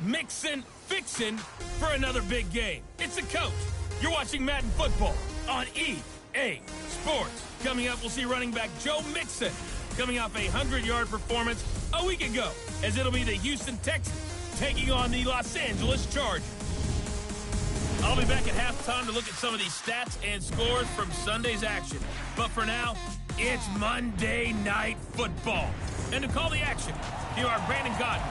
mixing, fixing for another big game. It's the coach. You're watching Madden Football on EA Sports. Coming up, we'll see running back Joe Mixon coming off a 100-yard performance a week ago, as it'll be the Houston Texans taking on the Los Angeles Chargers. I'll be back at halftime to look at some of these stats and scores from Sunday's action. But for now, it's Monday Night Football. And to call the action, here are Brandon Gaudin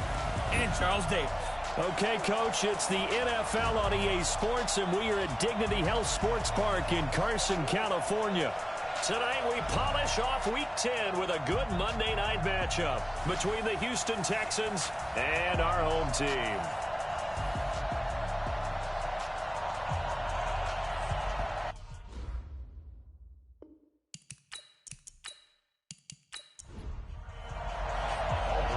and Charles Davis. Okay, Coach, it's the NFL on EA Sports, and we are at Dignity Health Sports Park in Carson, California. Tonight, we polish off Week 10 with a good Monday night matchup between the Houston Texans and our home team.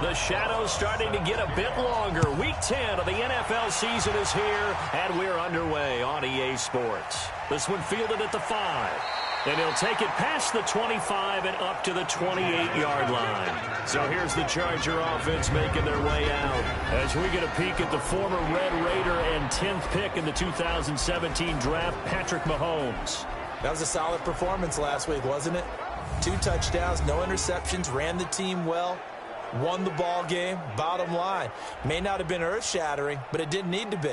The shadow's starting to get a bit longer. Week 10 of the NFL season is here, and we're underway on EA Sports. This one fielded at the 5. And he'll take it past the 25 and up to the 28-yard line. So here's the Charger offense making their way out as we get a peek at the former Red Raider and 10th pick in the 2017 draft, Patrick Mahomes. That was a solid performance last week, wasn't it? 2 touchdowns, no interceptions, ran the team well, won the ball game. Bottom line, may not have been earth-shattering, but it didn't need to be.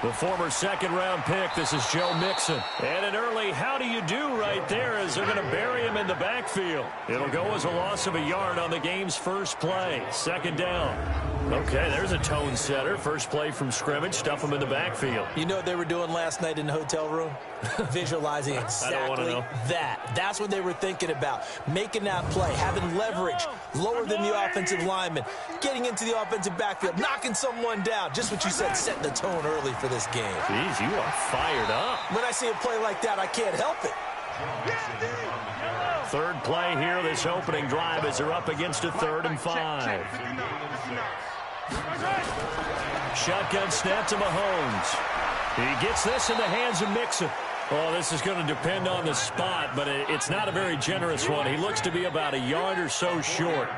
The former second-round pick, this is Joe Mixon. And an early how do you do right there as they're going to bury him in the backfield. It'll go as a loss of a yard on the game's first play. Second down. Okay, there's a tone setter. First play from scrimmage, stuff him in the backfield. You know what they were doing last night in the hotel room? Visualizing exactly that. That's what they were thinking about. Making that play, having leverage, lower than the offensive lineman, getting into the offensive backfield, knocking someone down. Just what you said, setting the tone early for this game. Jeez, you are fired up. When I see a play like that, I can't help it. Third play here, this opening drive as they're up against a 3rd and 5. Shotgun snap to Mahomes. He gets this in the hands of Mixon. Well, this is going to depend on the spot, but it's not a very generous one. He looks to be about a yard or so short.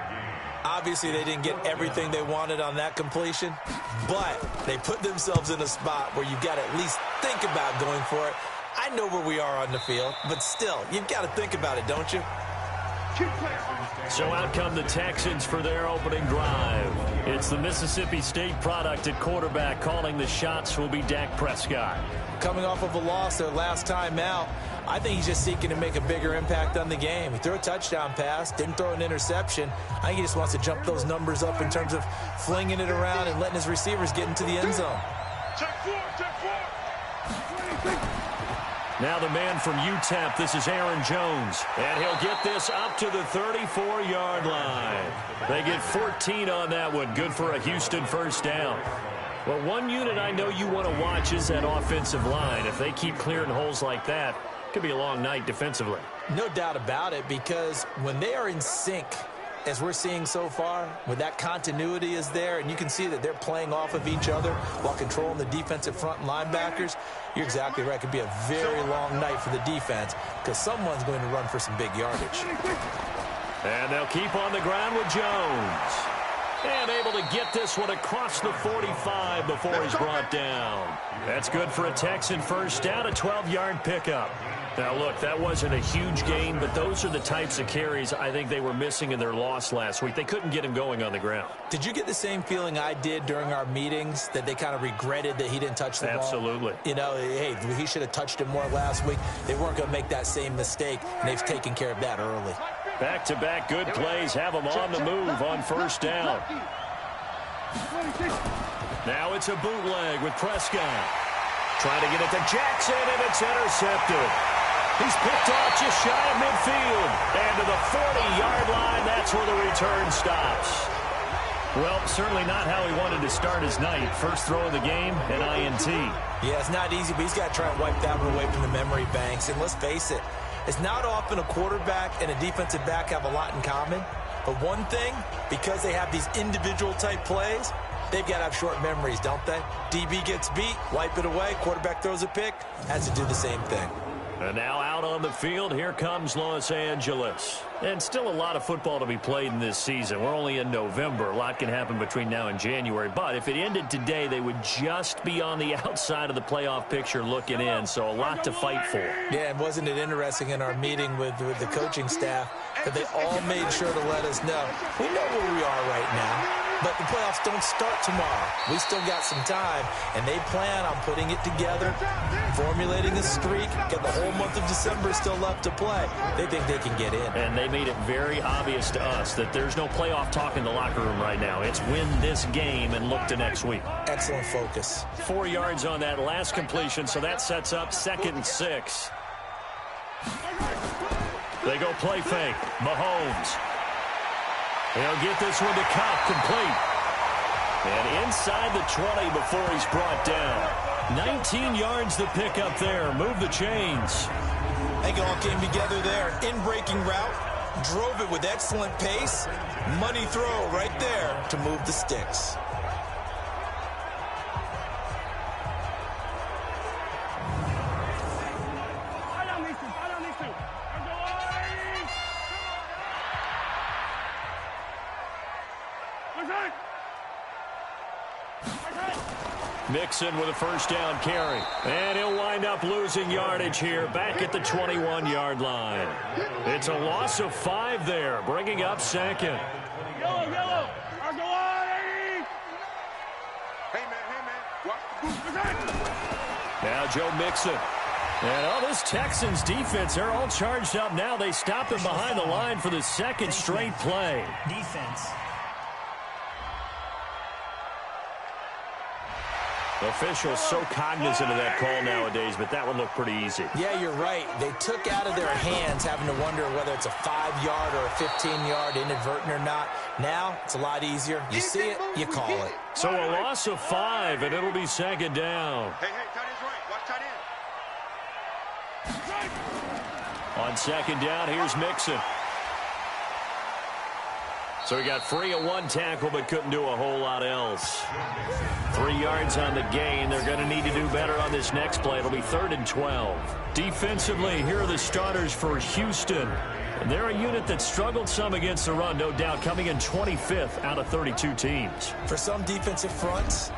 Obviously, they didn't get everything they wanted on that completion, but they put themselves in a spot where you've got to at least think about going for it. I know where we are on the field, but still, you've got to think about it, don't you? So out come the Texans for their opening drive. It's the Mississippi State product at quarterback. Calling the shots will be Dak Prescott. Coming off of a loss their last time out, I think he's just seeking to make a bigger impact on the game. He threw a touchdown pass, didn't throw an interception. I think he just wants to jump those numbers up in terms of flinging it around and letting his receivers get into the end zone. Check 4. Now the man from UTEP, this is Aaron Jones. And he'll get this up to the 34-yard line. They get 14 on that one. Good for a Houston first down. Well, one unit I know you want to watch is that offensive line. If they keep clearing holes like that, it could be a long night defensively. No doubt about it, because when they are in sync, as we're seeing so far, when that continuity is there, and you can see that they're playing off of each other while controlling the defensive front linebackers, you're exactly right. It could be a very long night for the defense because someone's going to run for some big yardage. And they'll keep on the ground with Jones. And able to get this one across the 45 before he's brought down. That's good for a Texan first down, a 12-yard pickup. Now, look, that wasn't a huge gain, but those are the types of carries I think they were missing in their loss last week. They couldn't get him going on the ground. Did you get the same feeling I did during our meetings, that they kind of regretted that he didn't touch the ball? Absolutely. You know, hey, he should have touched it more last week. They weren't going to make that same mistake, and they've taken care of that early. Back-to-back good plays have them on the move on first down. Now it's a bootleg with Prescott. Trying to get it to Jackson, and it's intercepted. He's picked off just shy of midfield. And to the 40-yard line, that's where the return stops. Well, certainly not how he wanted to start his night. First throw of the game, an INT. Yeah, it's not easy, but he's got to try and wipe that one away from the memory banks. And let's face it, it's not often a quarterback and a defensive back have a lot in common. But one thing, because they have these individual type plays, they've got to have short memories, don't they? DB gets beat, wipe it away, quarterback throws a pick, has to do the same thing. And now out on the field, here comes Los Angeles. And still a lot of football to be played in this season. We're only in November. A lot can happen between now and January. But if it ended today, they would just be on the outside of the playoff picture looking in. So a lot to fight for. Yeah, and wasn't it interesting in our meeting with the coaching staff that they all made sure to let us know, we know where we are right now. But the playoffs don't start tomorrow. We still got some time, and they plan on putting it together, formulating a streak, got the whole month of December still left to play. They think they can get in. And they made it very obvious to us that there's no playoff talk in the locker room right now. It's win this game and look to next week. Excellent focus. 4 yards on that last completion, so that sets up 2nd and 6. They go play fake. Mahomes. He'll get this one to Kupp, complete. And inside the 20 before he's brought down. 19 yards the pick up there. Move the chains. I think it all came together there. In-breaking route. Drove it with excellent pace. Money throw right there to move the sticks. Mixon with a first down carry. And he'll wind up losing yardage here back at the 21-yard line. It's a loss of 5 there, bringing up 2nd. Yellow. Argo on, 80. Hey, man. Now Joe Mixon. And this Texans defense, they're all charged up now. They stop him behind the line for the 2nd straight play. Defense. Officials so cognizant of that call nowadays, but that one looked pretty easy. Yeah, you're right. They took out of their hands having to wonder whether it's a 5-yard or a 15-yard inadvertent or not. Now, it's a lot easier. You see it, you call it. So a loss of 5, and it'll be 2nd down. Hey, tight end's right. Watch tight end. On 2nd down, here's Mixon. So he got free of 1 tackle, but couldn't do a whole lot else. 3 yards on the gain. They're going to need to do better on this next play. It'll be 3rd and 12. Defensively, here are the starters for Houston. And they're a unit that struggled some against the run, no doubt, coming in 25th out of 32 teams. For some defensive fronts,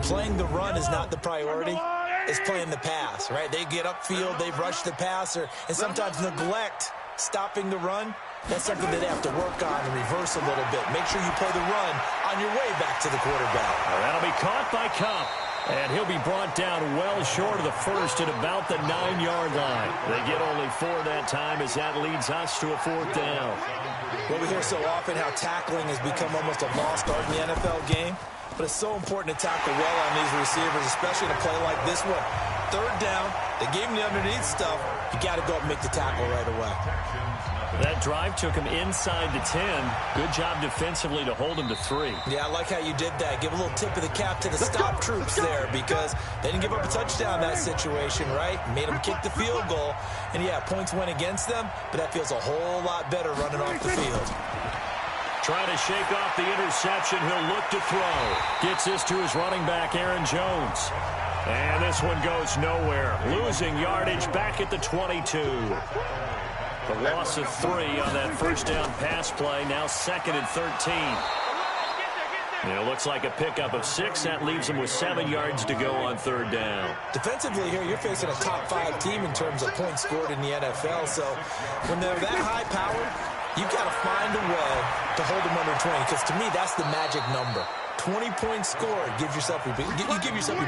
playing the run is not the priority. It's playing the pass, right? They get upfield, they rush the passer, and sometimes neglect stopping the run. That's something that they have to work on and reverse a little bit. Make sure you play the run on your way back to the quarterback. That'll be caught by Kupp. And he'll be brought down well short of the first at about the 9-yard line. They get only 4 that time as that leads us to a 4th down. Well, we hear so often how tackling has become almost a lost art in the NFL game. But it's so important to tackle well on these receivers, especially in a play like this one. 3rd down, they gave him the underneath stuff. You got to go up and make the tackle right away. That drive took him inside the 10. Good job defensively to hold him to 3. Yeah, I like how you did that. Give a little tip of the cap to the stop troops there because they didn't give up a touchdown in that situation, right? Made them kick the field goal. And, yeah, points went against them, but that feels a whole lot better running off the field. Trying to shake off the interception. He'll look to throw. Gets this to his running back, Aaron Jones. And this one goes nowhere. Losing yardage back at the 22. The loss of 3 on that first down pass play. Now 2nd and 13. It looks like a pickup of 6. That leaves them with 7 yards to go on 3rd down. Defensively here, you're facing a top 5 team in terms of points scored in the NFL. So when they're that high powered, you've got to find a way to hold them under 20. Because to me, that's the magic number. 20 points scored, you give yourself your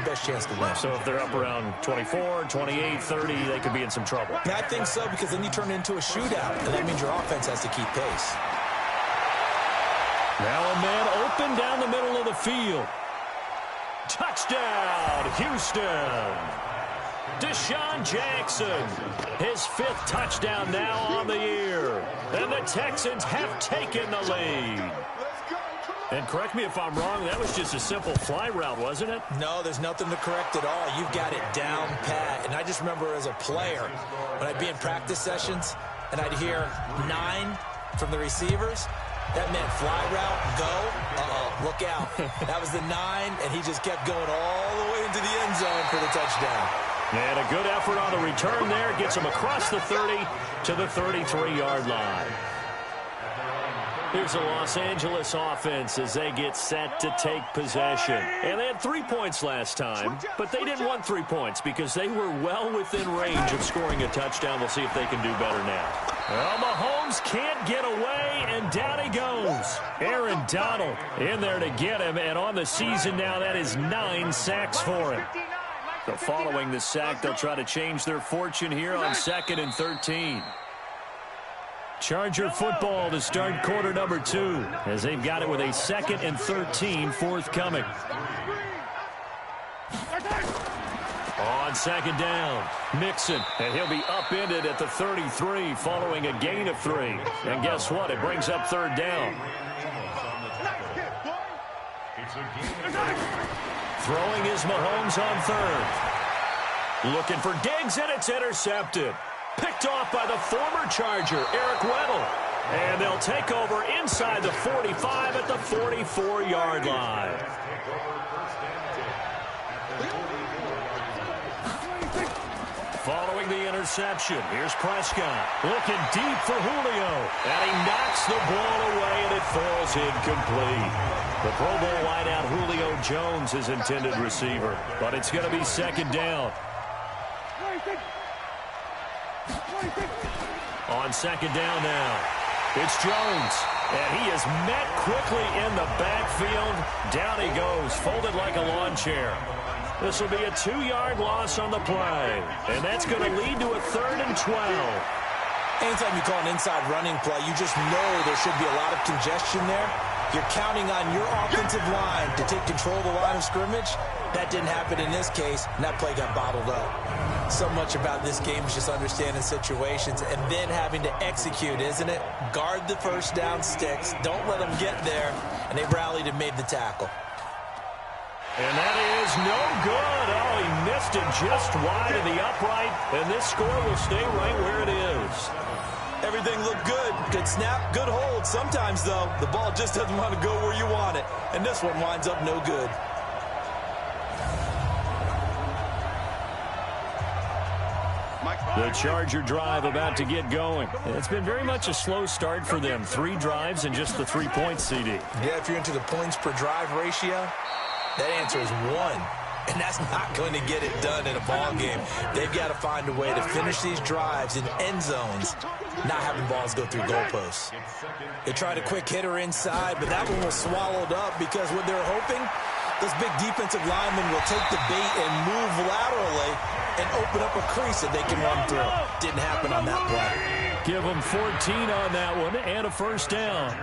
best chance to win. So if they're up around 24, 28, 30, they could be in some trouble. Yeah, I think so, because then you turn it into a shootout, and that means your offense has to keep pace. Now a man open down the middle of the field. Touchdown, Houston. Deshaun Jackson, his 5th touchdown now on the year. And the Texans have taken the lead. And correct me if I'm wrong, that was just a simple fly route, wasn't it? No, there's nothing to correct at all. You've got it down pat. And I just remember as a player, when I'd be in practice sessions, and I'd hear 9 from the receivers, that meant fly route, go, look out. That was the 9, and he just kept going all the way into the end zone for the touchdown. And a good effort on the return there. Gets him across the 30 to the 33-yard line. Here's the Los Angeles offense as they get set to take possession. And they had 3 points last time, but they didn't want 3 points because they were well within range of scoring a touchdown. We'll see if they can do better now. Well, Mahomes can't get away, and down he goes. Aaron Donald in there to get him, and on the season now, that is 9 sacks for him. So following the sack, they'll try to change their fortune here on 2nd and 13. Charger football to start quarter number 2 as they've got it with a 2nd and 13 forthcoming. On 2nd down, Mixon, and he'll be upended at the 33 following a gain of 3. And guess what? It brings up 3rd down. Throwing is Mahomes on 3rd. Looking for Diggs, and it's intercepted. Picked off by the former Charger, Eric Weddle. And they'll take over inside the 45 at the 44-yard line. Following the interception, here's Prescott. Looking deep for Julio. And he knocks the ball away, and it falls incomplete. The Pro Bowl wideout Julio Jones is intended receiver. But it's going to be 2nd down. On 2nd down now, it's Jones, and he is met quickly in the backfield. Down he goes, folded like a lawn chair. This will be a 2-yard loss on the play, and that's going to lead to a 3rd and 12. Anytime you call an inside running play, you just know there should be a lot of congestion there. You're counting on your offensive line to take control of the line of scrimmage. That didn't happen in this case, and that play got bottled up. So much about this game is just understanding situations and then having to execute, isn't it? Guard the first down sticks. Don't let them get there. And they rallied and made the tackle. And that is no good. Oh, he missed it just wide of the upright. And this score will stay right where it is. Everything looked good. Good snap, good hold. Sometimes, though, the ball just doesn't want to go where you want it. And this one winds up no good. The Charger drive about to get going. It's been very much a slow start for them. 3 drives and just the 3 points, CD. Yeah, if you're into the points per drive ratio, that answer is 1. And that's not going to get it done in a ball game. They've got to find a way to finish these drives in end zones, not having balls go through goalposts. They tried a quick hitter inside, but that one was swallowed up because what they're hoping, those big defensive linemen will take the bait and move laterally and open up a crease that they can run through. Didn't happen on that play. Give them 14 on that one and a 1st down.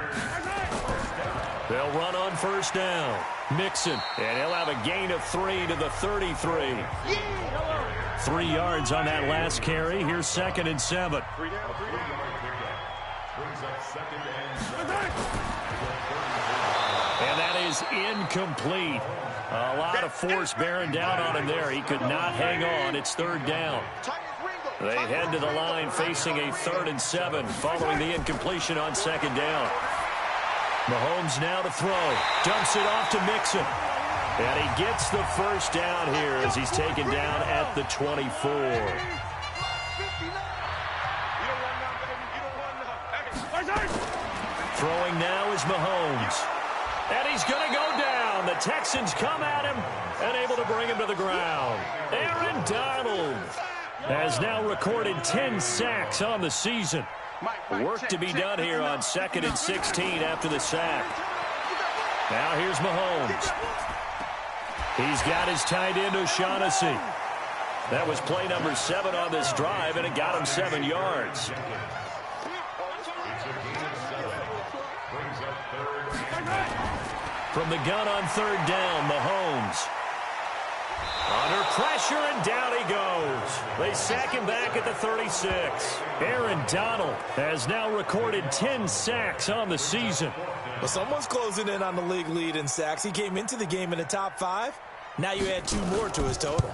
They'll run on 1st down. Mixon, and he'll have a gain of 3 to the 33. 3 yards on that last carry. Here's 2nd and 7. And that is incomplete. A lot of force bearing down on him there. He could not hang on. It's 3rd down. They head to the line facing a 3rd and 7 following the incompletion on 2nd down. Mahomes now to throw. Dumps it off to Mixon. And he gets the 1st down here as he's taken down at the 24. Throwing now is Mahomes. And he's going to go down. The Texans come at him and able to bring him to the ground. Aaron Donald has now recorded 10 sacks on the season. Work to be done here on 2nd and 16 after the sack. Now here's Mahomes. He's got his tight end O'Shaughnessy. That was play number 7 on this drive, and it got him 7 yards. From the gun on 3rd down, Mahomes. Under pressure, and down he goes. They sack him back at the 36. Aaron Donald has now recorded 10 sacks on the season. Well, someone's closing in on the league lead in sacks. He came into the game in the top 5. Now you add 2 more to his total.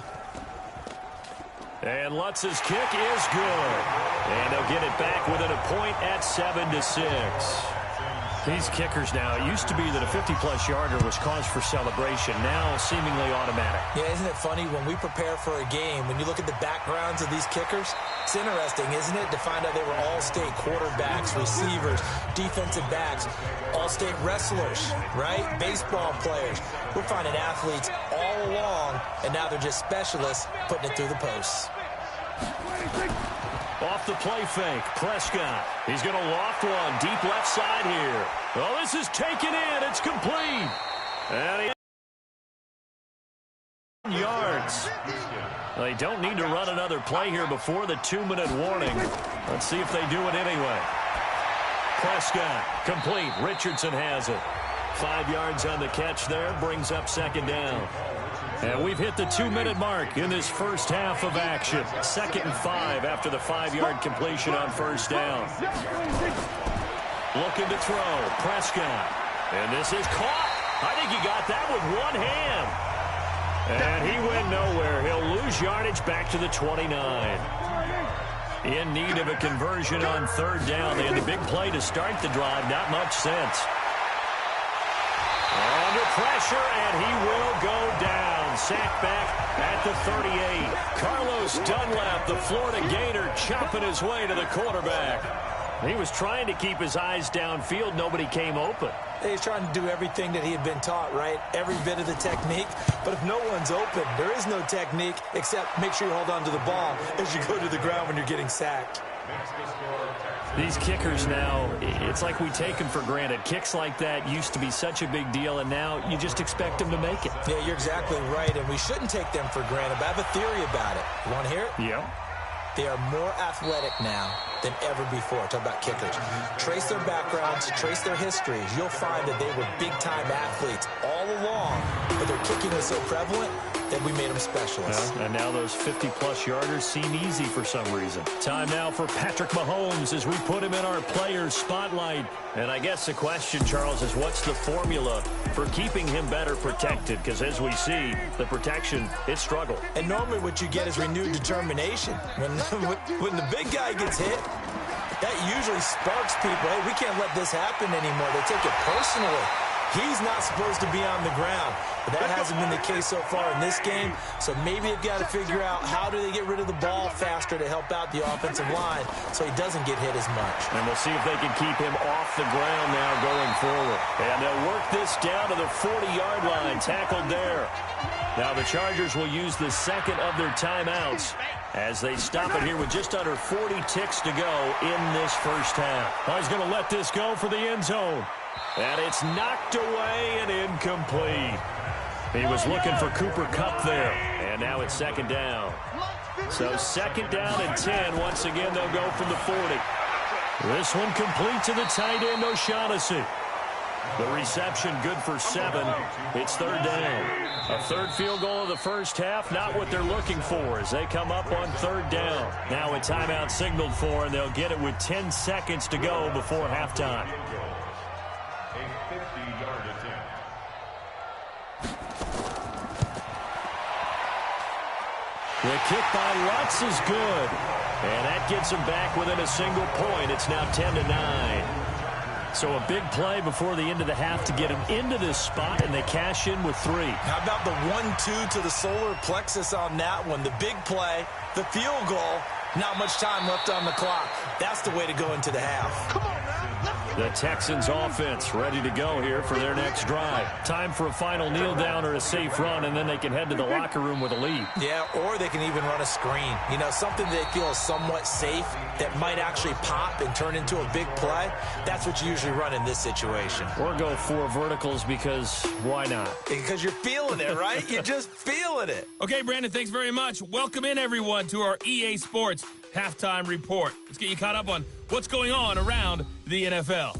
And Lutz's kick is good. And they'll get it back within a point at 7-6. These kickers now, it used to be that a 50-plus yarder was cause for celebration. Now, seemingly automatic. Yeah, isn't it funny? When we prepare for a game, when you look at the backgrounds of these kickers, it's interesting, isn't it, to find out they were all-state quarterbacks, receivers, defensive backs, all-state wrestlers, right? Baseball players. We're finding athletes all along, and now they're just specialists putting it through the posts. Off the play fake, Prescott. He's going to loft one deep left side here. Oh, this is taken in. It's complete. And he yards. They don't need to run another play here before the 2-minute warning. Let's see if they do it anyway. Prescott, complete. Richardson has it. 5 yards on the catch there, brings up second down. And we've hit the 2-minute mark in this first half of action. 2nd and 5 after the 5-yard completion on first down. Looking to throw, Prescott. And this is caught. I think he got that with one hand. And he went nowhere. He'll lose yardage back to the 29. In need of a conversion on third down. They had the big play to start the drive. Not much sense. Under pressure, and he will go down. Sacked back at the 38. Carlos Dunlap, the Florida Gator, chopping his way to the quarterback. He was trying to keep his eyes downfield. Nobody came open. He's trying to do everything that he had been taught, right? Every bit of the technique. But if no one's open, there is no technique except make sure you hold on to the ball as you go to the ground when you're getting sacked. These kickers now, it's like we take them for granted. Kicks like that used to be such a big deal, and now you just expect them to make it. Yeah, you're exactly right, and we shouldn't take them for granted, but I have a theory about it. You want to hear it? Yeah. They are more athletic now than ever before. Talk about kickers. Trace their backgrounds, trace their histories. You'll find that they were big-time athletes all along, but their kicking was so prevalent that we made them specialists. Yeah, and now those 50-plus yarders seem easy for some reason. Time now for Patrick Mahomes as we put him in our players' spotlight. And I guess the question, Charles, is what's the formula for keeping him better protected? Because as we see, the protection, it struggled. And normally what you get is renewed determination. When the big guy gets hit, that usually sparks people. Hey, we can't let this happen anymore. They take it personally. He's not supposed to be on the ground. But that hasn't been the case so far in this game. So maybe they've got to figure out how do they get rid of the ball faster to help out the offensive line so he doesn't get hit as much. And we'll see if they can keep him off the ground now going forward. And they'll work this down to the 40-yard line, tackled there. Now the Chargers will use the second of their timeouts as they stop it here with just under 40 ticks to go in this first half. Oh, he's going to let this go for the end zone. And it's knocked away and incomplete. He was looking for Cooper Kupp there. And now it's second down. So second down and 10. Once again, they'll go from the 40. This one complete to the tight end, O'Shaughnessy. The reception good for 7. It's third down. A third field goal of the first half, not what they're looking for as they come up on third down. Now a timeout signaled for, and they'll get it with 10 seconds to go before halftime. The kick by Lutz is good. And that gets him back within a single point. It's now 10-9. So a big play before the end of the half to get him into this spot, and they cash in with 3. How about the 1-2 to the solar plexus on that one? The big play, the field goal, not much time left on the clock. That's the way to go into the half. Come on, man. The Texans offense ready to go here for their next drive. Time for a final kneel down or a safe run, and then they can head to the locker room with a lead. Yeah, or they can even run a screen. You know, something they feel is somewhat safe that might actually pop and turn into a big play. That's what you usually run in this situation. Or go 4 verticals because why not? Because you're feeling it, right? You're just feeling it. Okay, Brandon, thanks very much. Welcome in, everyone, to our EA Sports Halftime Report. Let's get you caught up on what's going on around the NFL.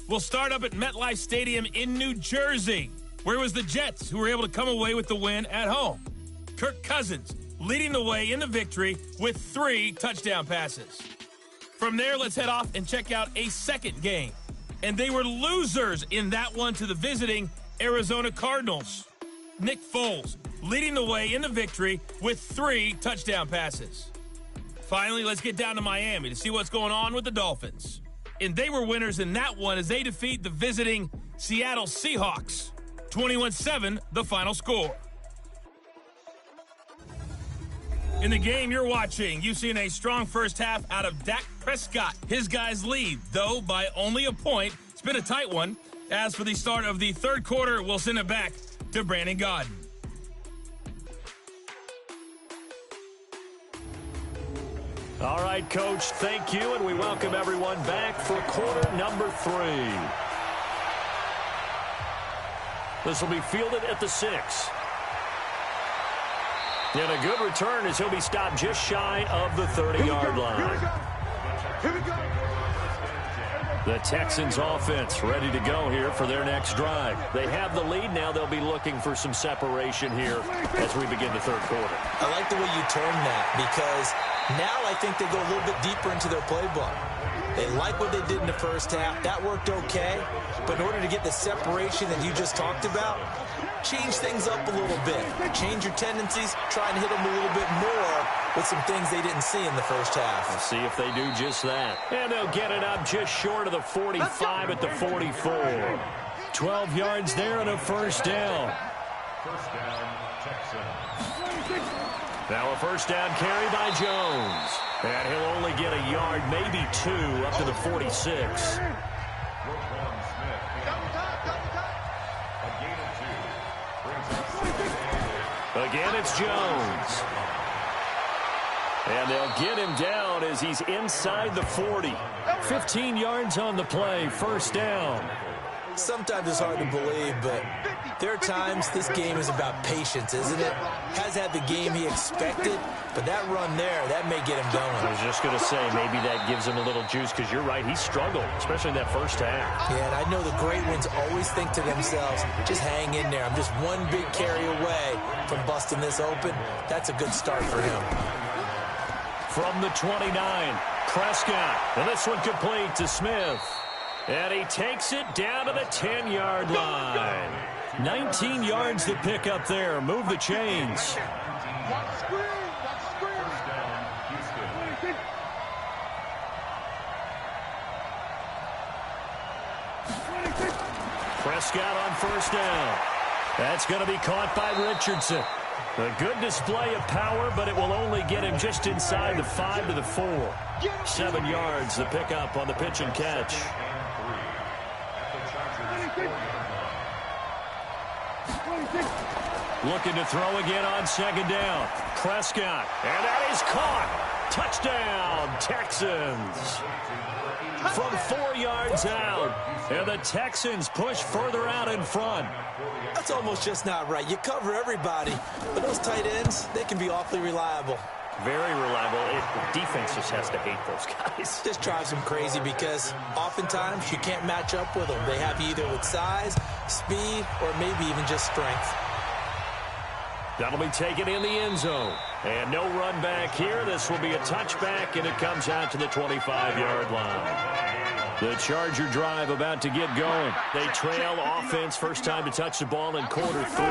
We'll start up at MetLife Stadium in New Jersey, where it was the Jets who were able to come away with the win at home. Kirk Cousins leading the way in the victory with 3 touchdown passes. From there, let's head off and check out a second game. And they were losers in that one to the visiting Arizona Cardinals. Nick Foles leading the way in the victory with 3 touchdown passes. Finally, let's get down to Miami to see what's going on with the Dolphins. and they were winners in that one as they defeat the visiting Seattle Seahawks. 21-7, the final score. In the game you're watching, you've seen a strong first half out of Dak Prescott. His guys lead, though, by only a point. It's been a tight one. As for the start of the third quarter, we'll send it back to Brandon Gaudin. All right, Coach, thank you, and we welcome everyone back for quarter number 3. This will be fielded at the 6. And a good return as he'll be stopped just shy of the 30-yard line. Here we go. The Texans offense ready to go here for their next drive. They have the lead. Now they'll be looking for some separation here as we begin the third quarter. I like the way you turn that because now I think they go a little bit deeper into their playbook. They like what they did in the first half. That worked okay. But in order to get the separation that you just talked about, change things up a little bit. Change your tendencies. Try and hit them a little bit more with some things they didn't see in the first half. We'll see if they do just that. And they'll get it up just short of the 45 at the 44. 12 yards there and a first down. First down, Texans. Now a first down carry by Jones. And he'll only get a yard, maybe 2, up to the 46. Again, it's Jones. And they'll get him down as he's inside the 40. 15 yards on the play, first down. Sometimes it's hard to believe, but there are times this game is about patience, isn't it? Has had the game he expected, but that run there, that may get him going. I was just going to say, maybe that gives him a little juice, because you're right, he struggled, especially in that first half. Yeah, and I know the great ones always think to themselves, just hang in there. I'm just one big carry away from busting this open. That's a good start for him. From the 29, Prescott, and this one complete to Smith. And he takes it down to the 10-yard line. 19 yards to pick up there. Move the chains. Prescott on first down. That's going to be caught by Richardson. A good display of power, but it will only get him just inside the 5 to the 4. 7 yards to pick up on the pitch and catch. Looking to throw again on second down. Prescott, and that is caught. Touchdown, Texans. From 4 yards out, and the Texans push further out in front. That's almost just not right. You cover everybody, but those tight ends, they can be awfully reliable. Very reliable. The defense just has to hate those guys. This drives them crazy because oftentimes you can't match up with them. They have you either with size, speed, or maybe even just strength. That'll be taken in the end zone. And no run back here. This will be a touchback, and it comes out to the 25-yard line. The Charger drive about to get going. They trail offense, first time to touch the ball in quarter 3,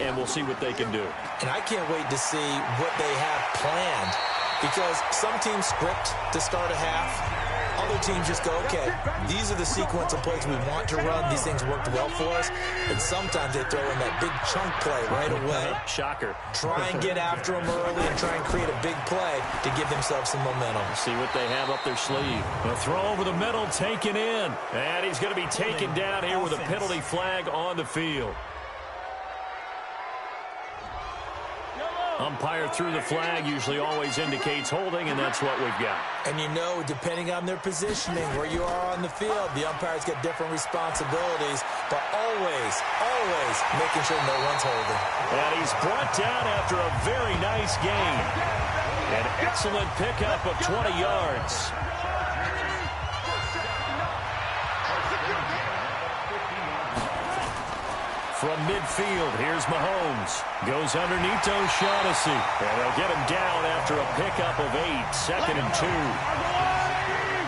and we'll see what they can do. And I can't wait to see what they have planned because some teams script to start a half. Other teams just go, okay, these are the sequence of plays we want to run. These things worked well for us. And sometimes they throw in that big chunk play right away. Shocker. Try and get after them early and try and create a big play to give themselves some momentum. See what they have up their sleeve. A throw over the middle, taken in. And he's going to be taken down here with a penalty flag on the field. Umpire threw the flag, usually always indicates holding, and that's what we've got. And you know, depending on their positioning, where you are on the field, the umpires get different responsibilities, but always, always making sure no one's holding. And he's brought down after a very nice gain. An excellent pickup of 20 yards. From midfield, here's Mahomes. Goes underneath O'Shaughnessy. And they'll get him down after a pickup of 8. 2nd and 2.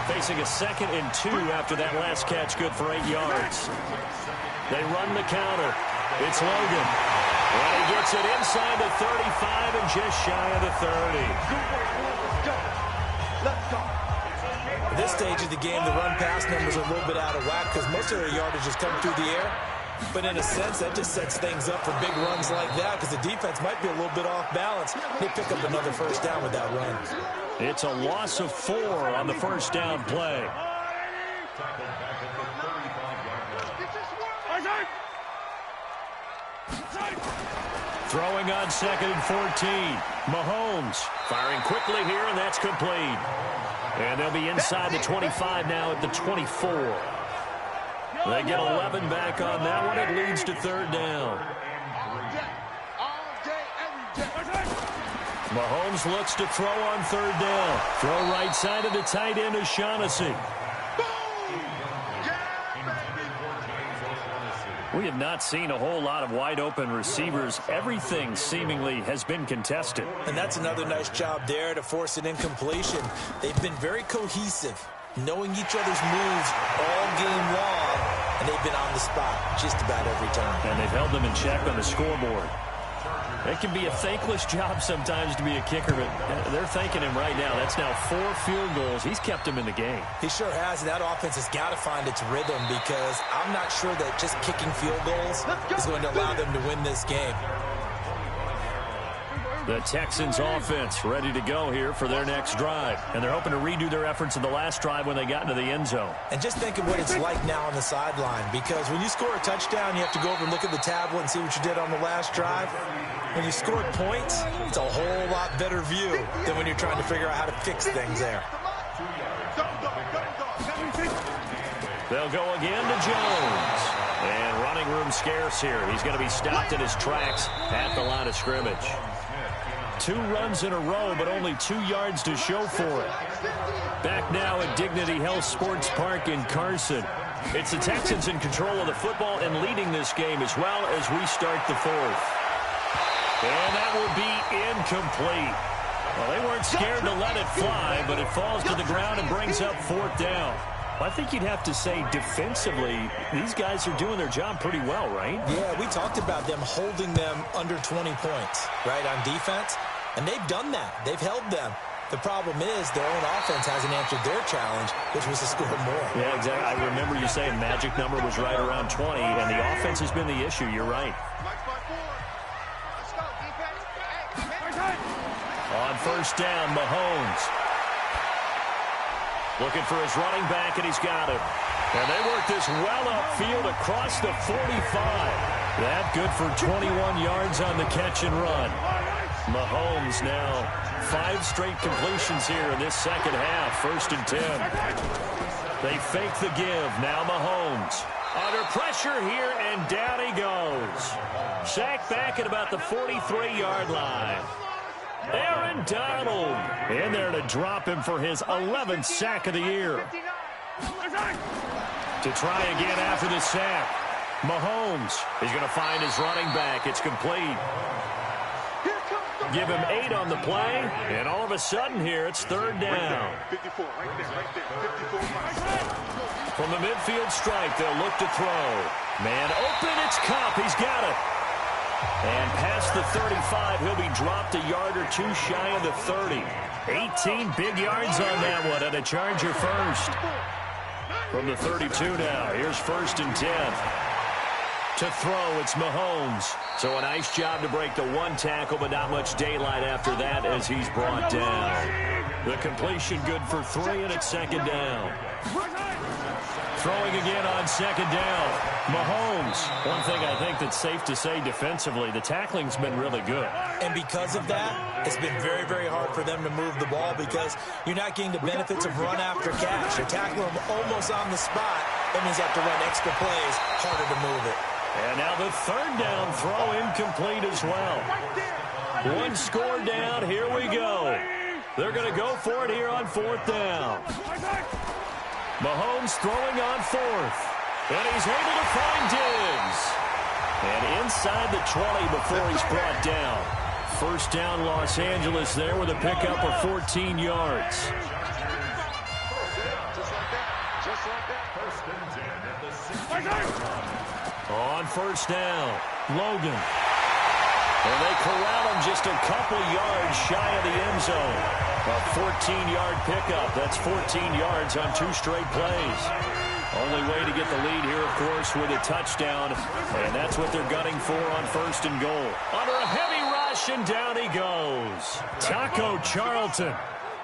Facing a 2nd and 2 after that last catch, good for 8 yards. They run the counter. It's Logan. And he gets it inside the 35 and just shy of the 30. At this stage of the game, the run-pass numbers are a little bit out of whack because most of their yardage has come through the air. But in a sense, that just sets things up for big runs like that because the defense might be a little bit off balance. They pick up another first down with that run. It's a loss of 4 on the first down play. Throwing on 2nd and 14. Mahomes firing quickly here, and that's complete. And they'll be inside the 25 now at the 24. They get 11 back on that one. It leads to 3rd down. Mahomes looks to throw on 3rd down. Throw right side of the tight end, O'Shaughnessy. We have not seen a whole lot of wide-open receivers. Everything seemingly has been contested. And that's another nice job there to force an incompletion. They've been very cohesive, knowing each other's moves all game long, and they've been on the spot just about every time. And they've held them in check on the scoreboard. It can be a thankless job sometimes to be a kicker, but they're thanking him right now. That's now 4 field goals. He's kept them in the game. He sure has, and that offense has got to find its rhythm because I'm not sure that just kicking field goals is going to allow them to win this game. The Texans offense ready to go here for their next drive. And they're hoping to redo their efforts in the last drive when they got into the end zone. And just think of what it's like now on the sideline, because when you score a touchdown, you have to go over and look at the tablet and see what you did on the last drive. When you scored points, it's a whole lot better view than when you're trying to figure out how to fix things there. They'll go again to Jones. And running room scarce here. He's going to be stopped in his tracks at the line of scrimmage. 2 runs in a row, but only 2 yards to show for it. Back now at Dignity Health Sports Park in Carson. It's the Texans in control of the football and leading this game as well as we start the 4th. And that will be incomplete. Well, they weren't scared to let it fly, but it falls to the ground and brings up 4th down. I think you'd have to say defensively, these guys are doing their job pretty well, right? Yeah, we talked about them holding them under 20 points, right, on defense. And they've done that. They've held them. The problem is their own offense hasn't answered their challenge, which was to score more. Yeah, exactly. I remember you saying magic number was right around 20, and the offense has been the issue. You're right. On first down, Mahomes. Looking for his running back, and he's got him. And they work this well upfield across the 45. That good for 21 yards on the catch and run. Mahomes now 5 straight completions here in this second half. 1st and 10. They fake the give. Now Mahomes. Under pressure here, and down he goes. Sacked back at about the 43-yard line. Aaron Donald in there to drop him for his 11th sack of the year. To try again after the sack. Mahomes is going to find his running back. It's complete. Give him 8 on the play, and all of a sudden here it's 3rd down. From the midfield stripe, they'll look to throw. Man open, it's Kupp. He's got it. And past the 35, he'll be dropped a yard or 2 shy of the 30. 18 big yards on that one, and a Charger first. From the 32 now, here's 1st and 10. To throw, it's Mahomes. So a nice job to break the 1 tackle, but not much daylight after that as he's brought down. The completion good for 3, and it's 2nd down. Throwing again on 2nd down. Mahomes. One thing I think that's safe to say defensively, the tackling's been really good. And because of that, it's been very, very hard for them to move the ball because you're not getting the benefits of run after catch. You're tackling them almost on the spot. That means you have to run extra plays, harder to move it. And now the 3rd down throw incomplete as well. 1 score down. Here we go. They're going to go for it here on 4th down. Mahomes throwing on 4th. And he's able to find Diggs. And inside the 20 before he's brought down. 1st down Los Angeles there with a pickup of 14 yards. On 1st down, Logan. And they corral him just a couple yards shy of the end zone. A 14-yard pickup. That's 14 yards on 2 straight plays. Only way to get the lead here, of course, with a touchdown. And that's what they're gunning for on 1st and goal. Under a heavy rush, and down he goes. Taco Charlton.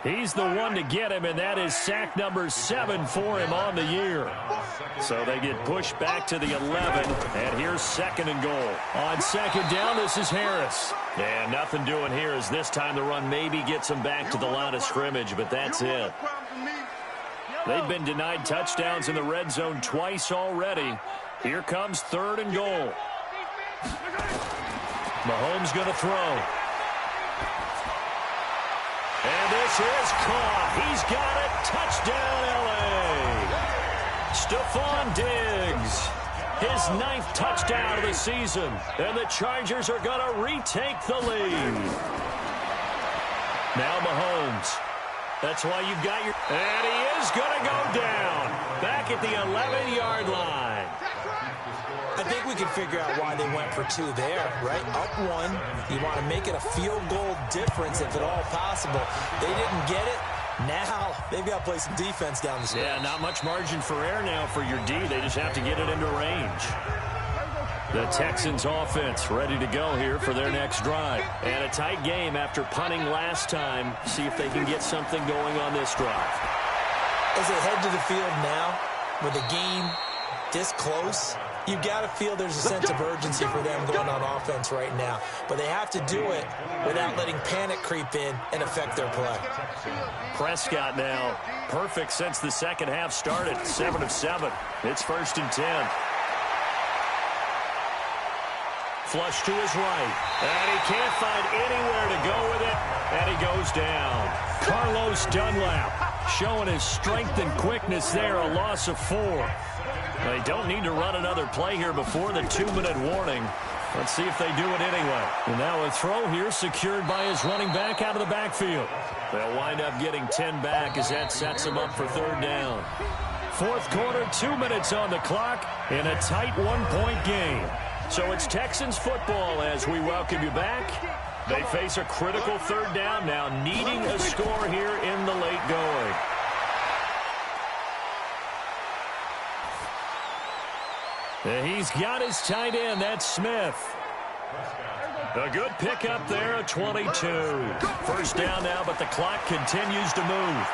He's the one to get him, and that is sack number 7 for him on the year. So they get pushed back to the 11, and here's 2nd and goal. On 2nd down, this is Harris. And nothing doing here as this time the run maybe gets him back to the line of scrimmage, but that's it. They've been denied touchdowns in the red zone twice already. Here comes 3rd and goal. Mahomes going to throw. And this is caught. He's got it. Touchdown, L.A. Stephon Diggs. His 9th touchdown of the season. And the Chargers are going to retake the lead. Now Mahomes. That's why you've got your... And he is going to go down. Back at the 11-yard line. I think we can figure out why they went for 2 there, right? Up 1. You want to make it a field goal difference if at all possible. They didn't get it. Now they've got to play some defense down the stretch. Yeah, not much margin for error now for your D. They just have to get it into range. The Texans offense ready to go here for their next drive. And a tight game after punting last time. See if they can get something going on this drive. As they head to the field now, with the game this close, you've got to feel there's a sense of urgency for them going on offense right now. But they have to do it without letting panic creep in and affect their play. Prescott now, perfect since the second half started. 7 of 7. It's 1st and 10. Flush to his right. And he can't find anywhere to go with it. And he goes down. Carlos Dunlap showing his strength and quickness there. A loss of 4. They don't need to run another play here before the 2-minute warning. Let's see if they do it anyway. And now a throw here secured by his running back out of the backfield. They'll wind up getting 10 back as that sets them up for 3rd down. 4th quarter, 2 minutes on the clock in a tight 1-point game. So it's Texans football as we welcome you back. They face a critical 3rd down now, needing a score here in the late going. He's got his tight end. That's Smith. A good pickup there, a 22. 1st down now, but the clock continues to move.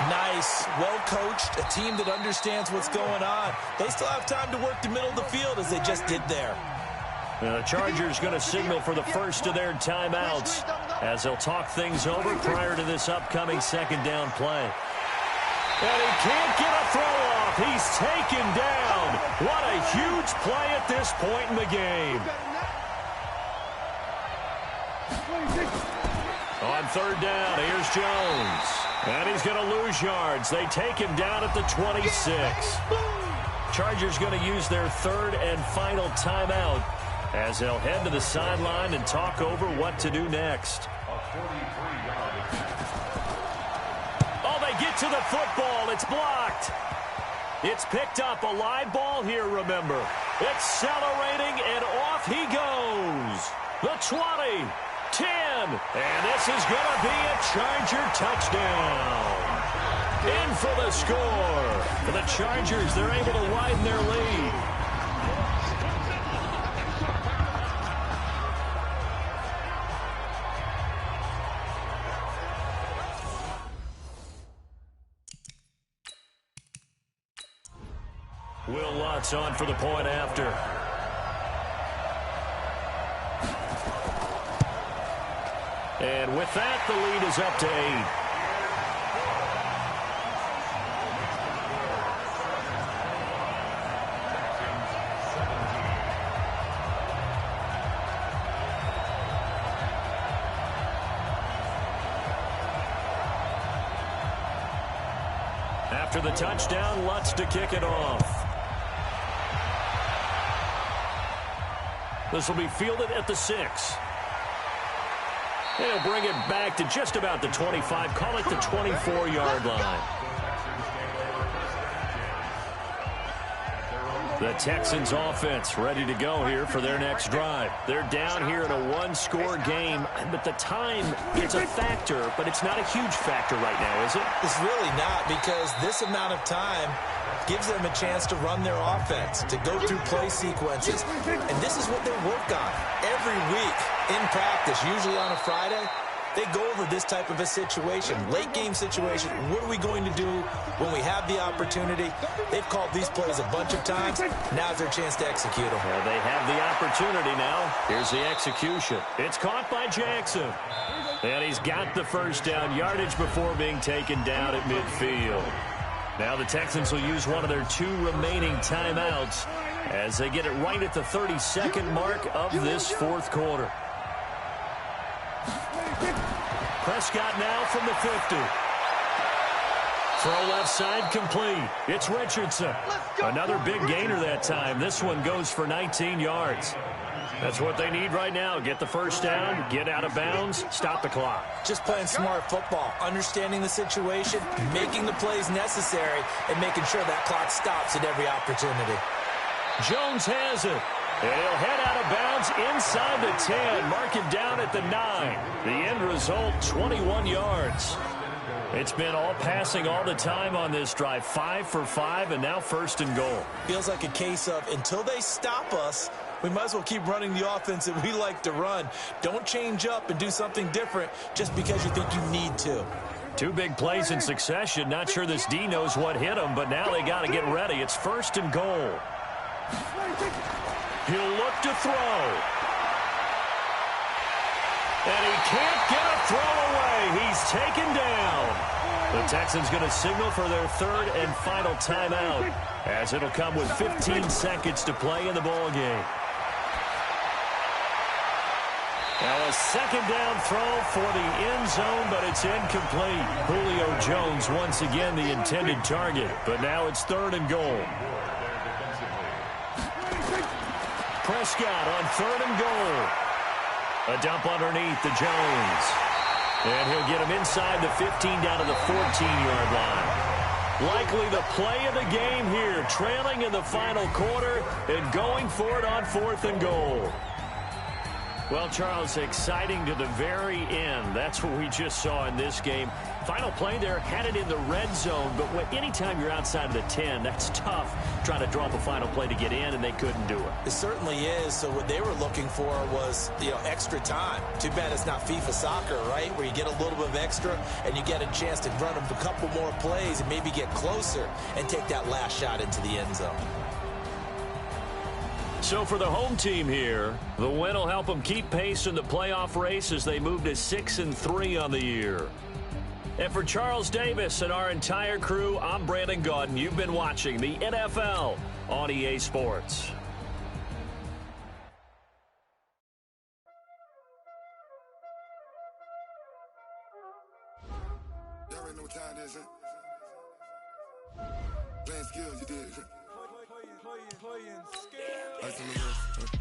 Nice, well-coached, a team that understands what's going on. They still have time to work the middle of the field as they just did there. The Chargers going to signal for the first of their timeouts as they'll talk things over prior to this upcoming 2nd down play. And he can't get a throw off. He's taken down. What a huge play at this point in the game. On 3rd down, here's Jones. And he's going to lose yards. They take him down at the 26. Chargers going to use their 3rd and final timeout as they'll head to the sideline and talk over what to do next. Oh, they get to the football. It's blocked. It's picked up. A live ball here, remember. Accelerating, and off he goes. The 20. 10, and this is going to be a Charger touchdown. In for the score. For the Chargers, they're able to widen their lead. Will Lutz on for the point after. And with that, the lead is up to 8. After the touchdown, Lutz to kick it off. This will be fielded at the 6. They'll bring it back to just about the 25. Call it the 24-yard line. The Texans offense ready to go here for their next drive. They're down here in a one-score game, but the time is a factor, but it's not a huge factor right now, is it? It's really not, because this amount of time gives them a chance to run their offense, to go through play sequences. And this is what they work on every week in practice, usually on a Friday. They go over this type of a situation, late game situation. What are we going to do when we have the opportunity? They've called these plays a bunch of times. Now's their chance to execute them. Well, they have the opportunity now. Here's the execution. It's caught by Jackson. And he's got the first down yardage before being taken down at midfield. Now the Texans will use one of their 2 remaining timeouts as they get it right at the 32nd mark of this fourth quarter. Prescott now from the 50. Throw left side complete. It's Richardson. Another big gainer that time. This one goes for 19 yards. That's what they need right now. Get the first down, get out of bounds, stop the clock. Just playing smart football, understanding the situation, making the plays necessary, and making sure that clock stops at every opportunity. Jones has it. And he'll head out of bounds inside the 10. Mark him down at the 9. The end result, 21 yards. It's been all passing all the time on this drive. 5 for 5, and now first and goal. Feels like a case of until they stop us, we might as well keep running the offense that we like to run. Don't change up and do something different just because you think you need to. 2 big plays in succession. Not sure this D knows what hit him, but now they got to get ready. It's first and goal. He'll look to throw. And he can't get a throw away. He's taken down. The Texans going to signal for their 3rd and final timeout, as it'll come with 15 seconds to play in the ball game. Now a second down throw for the end zone, but it's incomplete. Julio Jones once again the intended target, but now it's 3rd and goal. Prescott on 3rd and goal. A dump underneath to Jones. And he'll get him inside the 15 down to the 14-yard line. Likely the play of the game here, trailing in the final quarter and going for it on 4th and goal. Well, Charles, exciting to the very end. That's what we just saw in this game. Final play there, had it in the red zone, but anytime you're outside of the 10, that's tough trying to draw up a final play to get in, and they couldn't do it. It certainly is. So what they were looking for was, extra time. Too bad it's not FIFA soccer, right, where you get a little bit of extra and you get a chance to run a couple more plays and maybe get closer and take that last shot into the end zone. So for the home team here, the win will help them keep pace in the playoff race as they move to 6-3 on the year. And for Charles Davis and our entire crew, I'm Brandon Gaudin. You've been watching the NFL on EA Sports. Y'all already know what time it is, huh? Playing skills, you did. Playing skills.